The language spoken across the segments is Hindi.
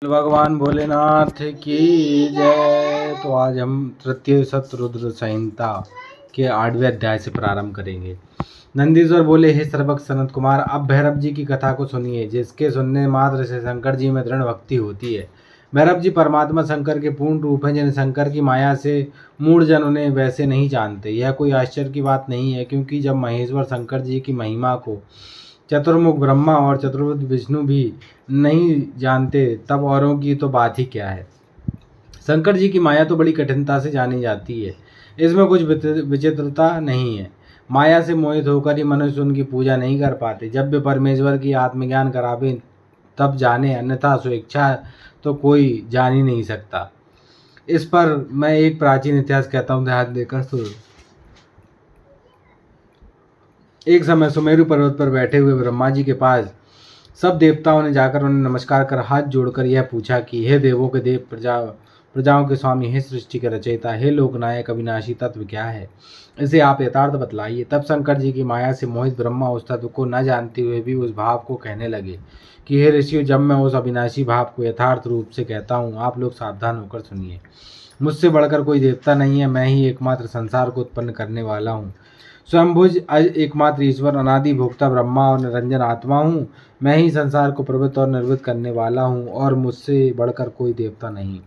भगवान भोलेनाथ की जय। तो आज हम तृतीय शतरुद्र संहिता के 8वें अध्याय से प्रारंभ करेंगे। नंदीश्वर बोले, हे सर्वज्ञ सनत कुमार, अब भैरव जी की कथा को सुनिए, जिसके सुनने मात्र से शंकर जी में दृढ़ भक्ति होती है। भैरव जी परमात्मा शंकर के पूर्ण रूप हैं, जिन्हें शंकर की माया से मूढ़जन उन्हें वैसे नहीं जानते। यह कोई आश्चर्य की बात नहीं है, क्योंकि जब महेश्वर शंकर जी की महिमा को चतुर्मुख ब्रह्मा और चतुर्भुज विष्णु भी नहीं जानते, तब औरों की तो बात ही क्या है। शंकर जी की माया तो बड़ी कठिनता से जानी जाती है, इसमें कुछ विचित्रता नहीं है। माया से मोहित होकर ही मनुष्य उनकी पूजा नहीं कर पाते। जब भी परमेश्वर की आत्मज्ञान करावे तब जाने, अन्यथा स्वेच्छा तो कोई जान ही नहीं सकता। इस पर मैं एक प्राचीन इतिहास कहता हूँ, ध्यान देकर सुनो। एक समय सुमेरु पर्वत पर बैठे हुए ब्रह्मा जी के पास सब देवताओं ने जाकर उन्हें नमस्कार कर हाथ जोड़कर यह पूछा कि हे देवों के देव, प्रजाओं के स्वामी, हे सृष्टि के रचयिता, हे लोकनायक, अविनाशी तत्व क्या है, इसे आप यथार्थ बतलाइए। तब शंकर जी की माया से मोहित ब्रह्मा उस तत्व को न जानते हुए भी उस भाव को कहने लगे कि हे ऋषियों, जब मैं उस अविनाशी भाव को यथार्थ रूप से कहता हूँ, आप लोग सावधान होकर सुनिए। मुझसे बढ़कर कोई देवता नहीं है, मैं ही एकमात्र संसार को उत्पन्न करने वाला हूँ। स्वयंभुज एकमात्र ईश्वर, अनादि भोक्ता ब्रह्मा और निरंजन आत्मा हूँ। मैं ही संसार को प्रवृत्त और निर्वृत्त करने वाला हूँ, और मुझसे बढ़कर कोई देवता नहीं।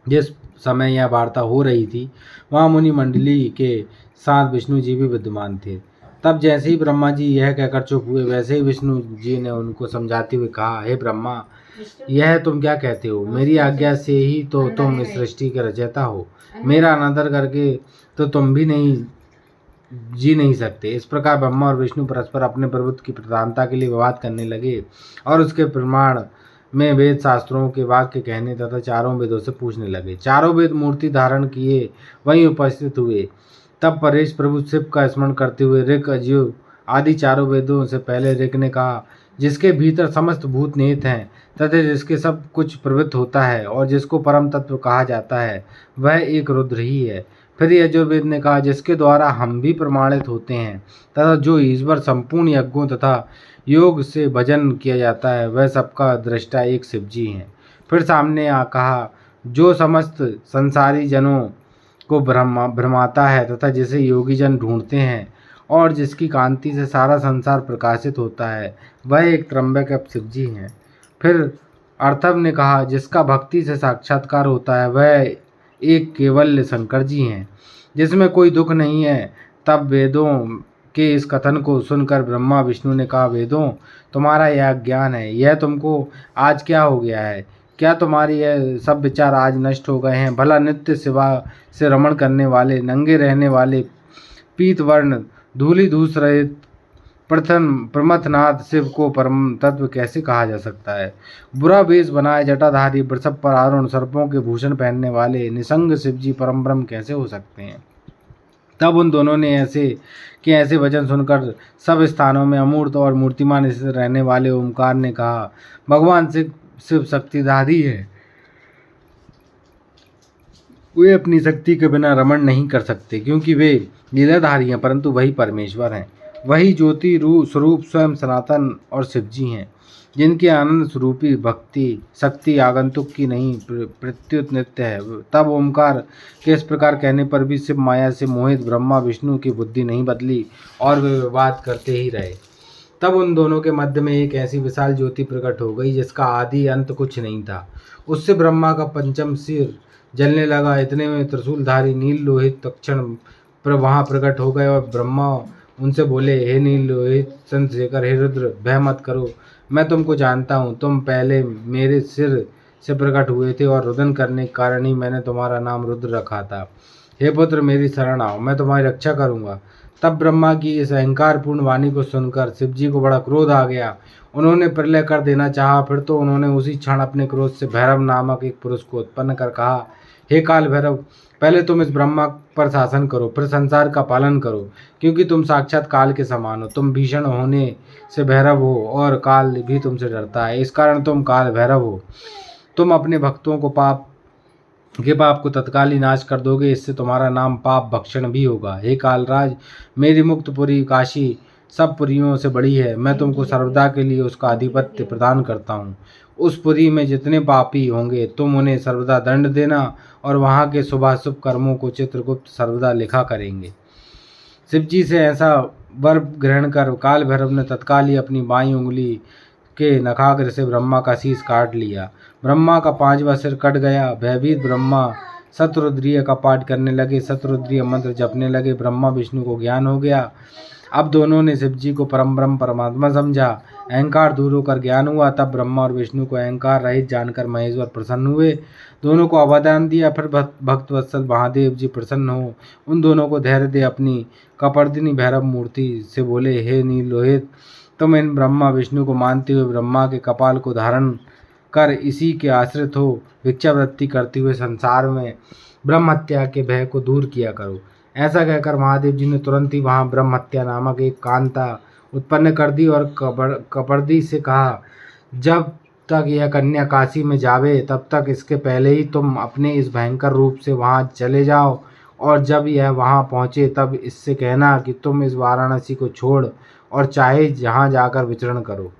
जिस समय यह वार्ता हो रही थी, वहाँ मुनि मंडली के साथ विष्णु जी भी विद्यमान थे। तब जैसे ही ब्रह्मा जी यह कहकर चुप हुए, वैसे ही विष्णु जी ने उनको समझाते हुए कहा, हे ब्रह्मा, यह तुम क्या कहते हो? मेरी आज्ञा से ही तो तुम इस सृष्टि के रचयिता हो। मेरा अनादर करके तो तुम भी नहीं जी नहीं सकते। इस प्रकार ब्रह्मा और विष्णु परस्पर अपने प्रभुत्व की प्रधानता के लिए विवाद करने लगे और उसके प्रमाण में वेद शास्त्रों के वाक्य कहने तथा चारों वेदों से पूछने लगे। चारों वेद मूर्ति धारण किए वहीं उपस्थित हुए। तब परेश प्रभु शिव का स्मरण करते हुए ऋक, अजु आदि चारों वेदों से पहले ऋक ने कहा, जिसके भीतर समस्त भूत निहित हैं तथा जिसके सब कुछ प्रवृत्त होता है और जिसको परम तत्व कहा जाता है, वह एक रुद्र ही है। फिर यजुर्वेद ने कहा, जिसके द्वारा हम भी प्रमाणित होते हैं तथा जो ईश्वर संपूर्ण यज्ञों तथा योग से भजन किया जाता है, वह सबका दृष्टा एक शिव जी हैं। फिर सामने कहा, जो समस्त संसारी जनों को भ्रमाता है तथा जिसे योगी जन ढूंढते हैं और जिसकी कांति से सारा संसार प्रकाशित होता है, वह एक त्र्यंबक शिव जी हैं। फिर अर्थव ने कहा, जिसका भक्ति से साक्षात्कार होता है, वह एक केवल शंकर जी हैं, जिसमें कोई दुख नहीं है। तब वेदों के इस कथन को सुनकर ब्रह्मा विष्णु ने कहा, वेदों, तुम्हारा यह ज्ञान है, यह तुमको आज क्या हो गया है? क्या तुम्हारी यह सब विचार आज नष्ट हो गए हैं? भला नित्य शिवा से रमण करने वाले, नंगे रहने वाले, पीत वर्ण, धूलि धूस रहित प्रमथनाथ शिव को परम तत्व कैसे कहा जा सकता है? बुरा वेश बनाए जटाधारी, वृषभ पर आरूढ़, सर्पों के भूषण पहनने वाले निसंग शिव जी परम ब्रह्म कैसे हो सकते हैं? तब उन दोनों ने ऐसे वचन सुनकर सब स्थानों में अमूर्त और मूर्तिमान स्थित रहने वाले ओमकार ने कहा, भगवान शिव शक्तिधारी है, वे अपनी शक्ति के बिना रमण नहीं कर सकते, क्योंकि वे लीलाधारी हैं, परंतु वही परमेश्वर हैं। वही ज्योति स्वरूप स्वयं सनातन और शिव जी हैं, जिनकी आनंद स्वरूपी भक्ति शक्ति आगंतुक की नहीं प्रत्युत नित्य है। तब ओमकार के इस प्रकार कहने पर भी शिव माया से मोहित ब्रह्मा विष्णु की बुद्धि नहीं बदली और वे विवाद करते ही रहे। तब उन दोनों के मध्य में एक ऐसी विशाल ज्योति प्रकट हो गई, जिसका आदि अंत कुछ नहीं था। उससे ब्रह्मा का पंचम सिर जलने लगा। इतने में त्रिशूलधारी नील लोहित तक्षण पर वहाँ प्रकट हो गए और ब्रह्मा उनसे बोले, हे नील लोहित चंद्रशेखर, हे रुद्र, भय मत करो, मैं तुमको जानता हूँ। तुम पहले मेरे सिर से प्रकट हुए थे और रुदन करने के कारण ही मैंने तुम्हारा नाम रुद्र रखा था। हे पुत्र, मेरी शरण आओ, मैं तुम्हारी रक्षा करूँगा। तब ब्रह्मा की इस अहंकारपूर्ण वाणी को सुनकर शिव जी को बड़ा क्रोध आ गया। उन्होंने प्रलय कर देना चाहा। फिर तो उन्होंने उसी क्षण अपने क्रोध से भैरव नामक एक पुरुष को उत्पन्न कर कहा, हे काल भैरव, पहले तुम इस ब्रह्मा पर शासन करो, फिर संसार का पालन करो, क्योंकि तुम साक्षात काल के समान हो। तुम भीषण होने से भैरव हो और काल भी तुमसे डरता है, इस कारण तुम काल भैरव हो। तुम अपने भक्तों को पाप को तत्काल ही नाश कर दोगे, इससे तुम्हारा नाम पाप भक्षण भी होगा। हे कालराज, मेरी मुक्तपुरी काशी सब पुरियों से बड़ी है। मैं तुमको सर्वदा के लिए उसका आधिपत्य प्रदान करता हूँ। उस पुरी में जितने पापी होंगे तुम उन्हें सर्वदा दंड देना और वहाँ के शुभाशुभ कर्मों को चित्रगुप्त सर्वदा लिखा करेंगे। शिव जी से ऐसा वर ग्रहण कर काल भैरव ने तत्काल ही अपनी बाईं उंगली के नखाग्र से ब्रह्मा का शीश काट लिया। ब्रह्मा का 5वां सिर कट गया। भयभीत ब्रह्मा शतरुद्रीय का पाठ करने लगे, शतरुद्रीय मंत्र जपने लगे। ब्रह्मा विष्णु को ज्ञान हो गया। अब दोनों ने शिव जी को परम ब्रह्म परमात्मा समझा। अहंकार दूर होकर ज्ञान हुआ। तब ब्रह्मा और विष्णु को अहंकार रहित जानकर महेश्वर प्रसन्न हुए, दोनों को अवदान दिया। फिर भक्त वत्सल महादेव जी प्रसन्न हो उन दोनों को धैर्य दे अपनी कपर्दिनी भैरव मूर्ति से बोले, हे नीलोहित, तुम इन ब्रह्मा विष्णु को मानते हुए ब्रह्मा के कपाल को धारण कर इसी के आश्रित हो भिक्षावृत्ति करते हुए संसार में ब्रह्म हत्या के भय को दूर किया करो। ऐसा कहकर महादेव जी ने तुरंत ही वहाँ ब्रह्म हत्या नामक एक कांता उत्पन्न कर दी और कपर्दी से कहा, जब तक यह कन्या काशी में जावे तब तक इसके पहले ही तुम अपने इस भयंकर रूप से वहाँ चले जाओ, और जब यह वहाँ पहुँचे तब इससे कहना कि तुम इस वाराणसी को छोड़ और चाहे जहाँ जाकर विचरण करो।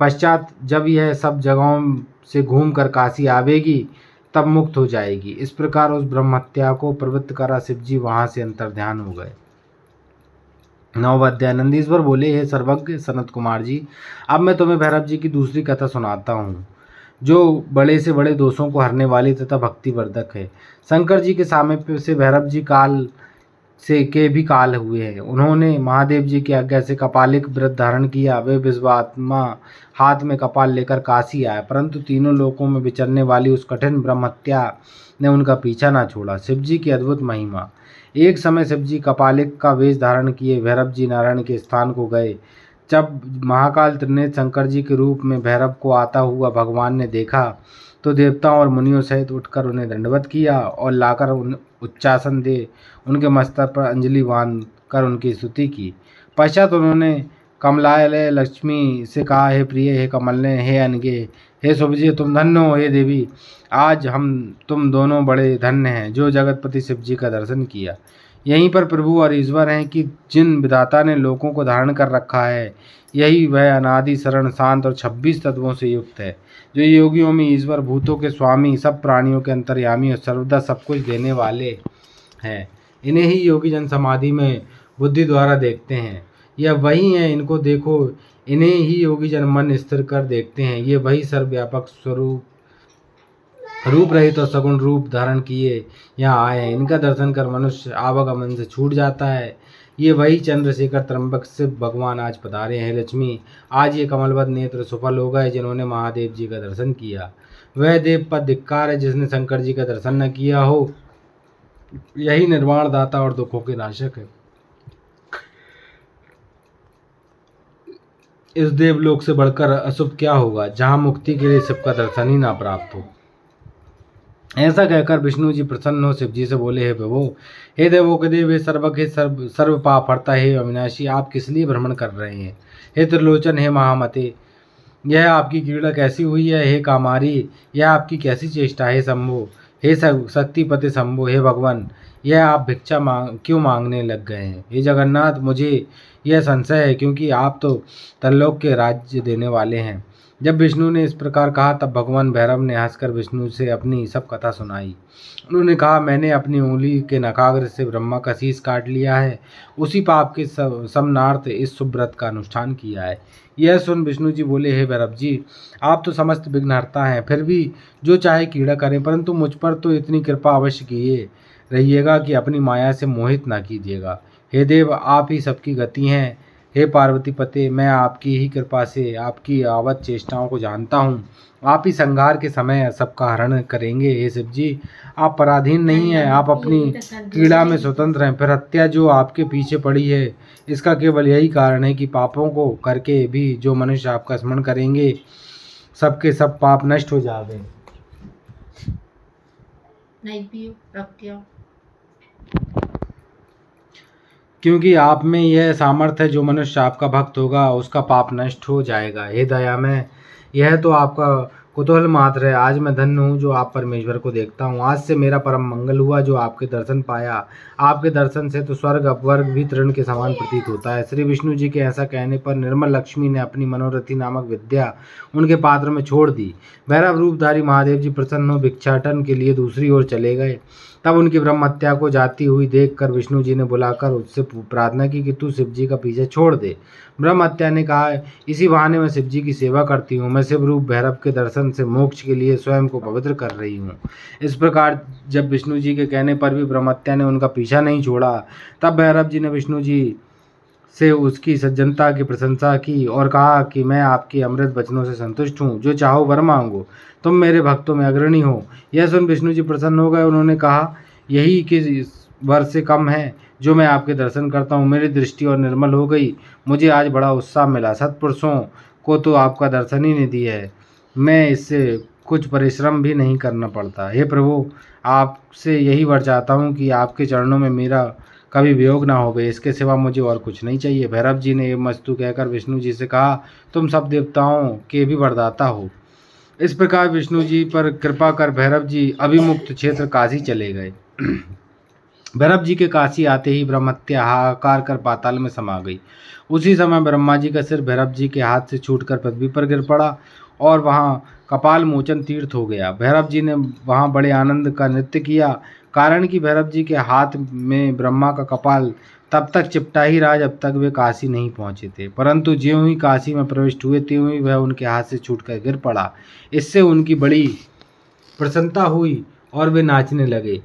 पश्चात जब यह सब जगहों से घूम कर काशी आवेगी तब मुक्त हो जाएगी। इस प्रकार उस ब्रह्महत्या को प्रवृत्त करा शिव जी वहाँ से अंतर्ध्यान हो गए। 9वां अध्याय। नंदीश्वर बोले, हे सर्वज्ञ सनत कुमार जी, अब मैं तुम्हें भैरव जी की दूसरी कथा सुनाता हूँ, जो बड़े से बड़े दोषों को हरने वाली तथा भक्तिवर्धक है। शंकर जी के सामीप्य से भैरव जी काल से के भी काल हुए हैं। उन्होंने महादेव जी की आज्ञा से कपालिक व्रत धारण किया। वे विश्वात्मा हाथ में कपाल लेकर काशी आए, परंतु तीनों लोकों में विचरने वाली उस कठिन ब्रह्महत्या ने उनका पीछा न छोड़ा। शिव जी की अद्भुत महिमा। एक समय शिव जी कपालिक का वेश धारण किए भैरव जी नारायण के स्थान को गए। जब महाकाल त्रिनेत्र शंकर जी के रूप में भैरव को आता हुआ भगवान ने देखा तो देवताओं और मुनियों सहित उठकर उन्हें दंडवत किया और लाकर उच्चासन दे उनके मस्तक पर अंजलि बांध कर उनकी स्तुति की। पश्चात उन्होंने कमलालय लक्ष्मी से कहा, हे प्रिय, हे कमलने, हे अनगे, हे शुभजी, तुम धन्य हो। हे देवी, आज हम तुम दोनों बड़े धन्य हैं जो जगतपति शिव जी का दर्शन किया। यहीं पर प्रभु और ईश्वर हैं कि जिन विधाता ने लोगों को धारण कर रखा है, यही वह अनादि शरण शांत और 26 तत्वों से युक्त है, जो योगियों में ईश्वर, भूतों के स्वामी, सब प्राणियों के अंतर्यामी और सर्वदा सब कुछ देने वाले हैं। इन्हें ही योगी जन समाधि में बुद्धि द्वारा देखते हैं। यह वही हैं, इनको देखो। इन्हें ही योगी जन मन स्थिर कर देखते हैं। ये वही सर्वव्यापक स्वरूप रूप रहित और सगुण रूप धारण किए यहाँ आए हैं। इनका दर्शन कर मनुष्य आवागमन से छूट जाता है। ये वही चंद्रशेखर त्र्यंबक शिव भगवान आज पधारे हैं। लक्ष्मी, आज ये कमलवत नेत्र सफल हो गए जिन्होंने महादेव जी का दर्शन किया। वह देव पर धिक्कार है जिसने शंकर जी का दर्शन न किया हो। यही निर्वाण दाता और दुखों के नाशक है। इस देवलोक से बढ़कर अशुभ क्या होगा जहाँ मुक्ति के लिए शिव का दर्शन ही ना प्राप्त हो। ऐसा कहकर विष्णु जी प्रसन्न हो शिव जी से बोले, हे प्रभु, हे देवों के देव, हे सर्वज्ञ, सर्व पाप हरता, हे अविनाशी, आप किस लिए भ्रमण कर रहे हैं। हे त्रिलोचन, हे महामते, यह आपकी क्रीड़ा कैसी हुई है। हे कामारी, यह आपकी कैसी चेष्टा। हे शंभो, हे शक्तिपति शंभो, हे भगवान, यह आप भिक्षा क्यों मांगने लग गए हैं। हे जगन्नाथ, मुझे यह संशय है क्योंकि आप तो तरलोक के राज्य देने वाले हैं। जब विष्णु ने इस प्रकार कहा तब भगवान भैरव ने हंसकर विष्णु से अपनी सब कथा सुनाई। उन्होंने कहा, मैंने अपनी उंगली के नखाग्र से ब्रह्मा का शीश काट लिया है। उसी पाप के समनार्थ इस शुभ व्रत का अनुष्ठान किया है। यह सुन विष्णु जी बोले, हे भैरव जी, आप तो समस्त विघ्नहर्ता हैं, फिर भी जो चाहे कीड़ा करें, परंतु मुझ पर तो इतनी कृपा अवश्य किए रहिएगा कि अपनी माया से मोहित ना कीजिएगा। हे देव, आप ही सबकी गति हैं। हे पार्वती पते, मैं आपकी ही कृपा से आपकी आवत चेष्टाओं को जानता हूँ। आप ही संहार के समय सबका हरण करेंगे। हे शिव जी, आप पराधीन नहीं हैं, आप अपनी क्रीड़ा में स्वतंत्र हैं। फिर हत्या जो आपके पीछे पड़ी है, इसका केवल यही कारण है कि पापों को करके भी जो मनुष्य आपका स्मरण करेंगे, सबके सब पाप नष्ट हो जावे। क्योंकि आप में यह सामर्थ्य है, जो मनुष्य आपका भक्त होगा उसका पाप नष्ट हो जाएगा। हे दया में, यह तो आपका कुतूहल मात्र है। आज मैं धन्य हूँ जो आप परमेश्वर को देखता हूँ। आज से मेरा परम मंगल हुआ जो आपके दर्शन पाया। आपके दर्शन से तो स्वर्ग अपवर्ग भी तृण के समान प्रतीत होता है। श्री विष्णु जी के ऐसा कहने पर निर्मल लक्ष्मी ने अपनी मनोरथी नामक विद्या उनके पात्र में छोड़ दी। भैरव रूपधारी महादेव जी प्रसन्न हो भिक्षाटन के लिए दूसरी ओर चले गए। तब उनकी ब्रह्म हत्या को जाती हुई देखकर विष्णु जी ने बुलाकर उससे प्रार्थना की कि तू शिव जी का पीछे छोड़ दे। ब्रह्म हत्या ने कहा, इसी बहाने मैं शिव जी की सेवा करती हूँ। मैं शिव रूप भैरव के दर्शन से मोक्ष के लिए स्वयं को पवित्र कर रही हूँ। इस प्रकार जब विष्णु जी के कहने पर भी ब्रह्म हत्या ने उनका पीछा नहीं छोड़ा, तब भैरव जी ने विष्णु जी से उसकी सज्जनता की प्रशंसा की और कहा कि मैं आपके अमृत वचनों से संतुष्ट हूँ। जो चाहो वर मांगो, तुम मेरे भक्तों में अग्रणी हो। यह सुन विष्णु जी प्रसन्न हो गए। उन्होंने कहा, यही किस वर से कम है जो मैं आपके दर्शन करता हूँ। मेरी दृष्टि और निर्मल हो गई। मुझे आज बड़ा उत्साह मिला। सत्पुरुषों को तो आपका दर्शन ही निधि है। मैं इससे कुछ परिश्रम भी नहीं करना पड़ता। हे प्रभु, आपसे यही वर चाहता हूँ कि आपके चरणों में मेरा कभी वियोग ना हो गए। इसके सिवा मुझे और कुछ नहीं चाहिए। भैरव जी ने ये मस्तु कहकर विष्णु जी से कहा, तुम सब देवताओं के भी वरदाता हो। इस प्रकार विष्णु जी पर कृपा कर भैरव जी अभिमुक्त क्षेत्र काशी चले गए। भैरव जी के काशी आते ही ब्रह्महत्या हाहाकार कर पाताल में समा गई। उसी समय ब्रह्मा जी का सिर भैरव जी के हाथ से छूटकर पृथ्वी पर गिर पड़ा और वहाँ कपाल मोचन तीर्थ हो गया। भैरव जी ने वहाँ बड़े आनंद का नृत्य किया, कारण कि भैरव जी के हाथ में ब्रह्मा का कपाल तब तक चिपटा ही रहा जब तक वे काशी नहीं पहुँचे थे। परंतु ज्यों ही काशी में प्रविष्ट हुए त्यों ही वह उनके हाथ से छूटकर गिर पड़ा। इससे उनकी बड़ी प्रसन्नता हुई और वे नाचने लगे।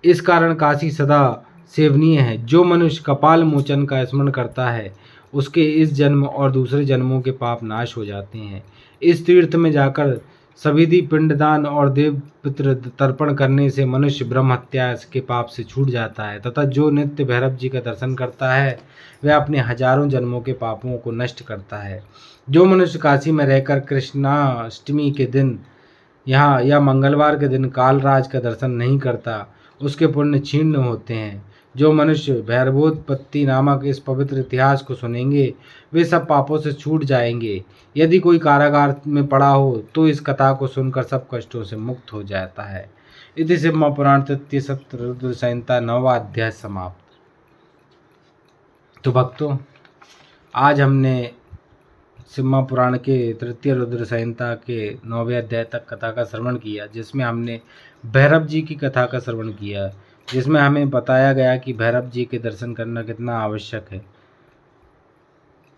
इस कारण काशी सदा सेवनीय है। जो मनुष्य कपाल मोचन का स्मरण करता है उसके इस जन्म और दूसरे जन्मों के पाप नाश हो जाते हैं। इस तीर्थ में जाकर सविधि पिंडदान और देव पितृ तर्पण करने से मनुष्य ब्रह्म हत्या के पाप से छूट जाता है तथा जो नित्य भैरव जी का दर्शन करता है वह अपने हजारों जन्मों के पापों को नष्ट करता है। जो मनुष्य काशी में रहकर कृष्णाष्टमी के दिन यहाँ या मंगलवार के दिन कालराज का दर्शन नहीं करता उसके पुण्य क्षीण होते हैं। जो मनुष्य भैरवोत्पत्ति नामक इस पवित्र इतिहास को सुनेंगे वे सब पापों से छूट जाएंगे। यदि कोई कारागार में पड़ा हो तो इस कथा को सुनकर सब कष्टों से मुक्त हो जाता है। इति शिव पुराण तृतीय सप्त रुद्र संहिता 9वां अध्याय समाप्त। तो भक्तों, आज हमने शिव पुराण के तृतीय रुद्र संहिता के 9वें अध्याय तक कथा का श्रवण किया, जिसमें हमने भैरव जी की कथा का श्रवण किया, जिसमें हमें बताया गया कि भैरव जी के दर्शन करना कितना आवश्यक है।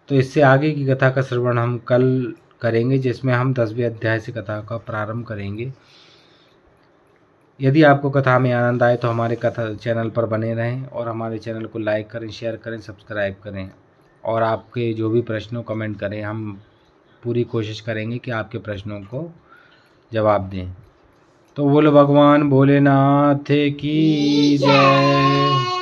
तो इससे आगे की कथा का श्रवण हम कल करेंगे, जिसमें हम 10वें अध्याय से कथा का प्रारंभ करेंगे। यदि आपको कथा में आनंद आए तो हमारे कथा चैनल पर बने रहें और हमारे चैनल को लाइक करें, शेयर करें, सब्सक्राइब करें और आपके जो भी प्रश्नों कमेंट करें। हम पूरी कोशिश करेंगे कि आपके प्रश्नों को जवाब दें। तो बोलो भगवान भोलेनाथ की जय।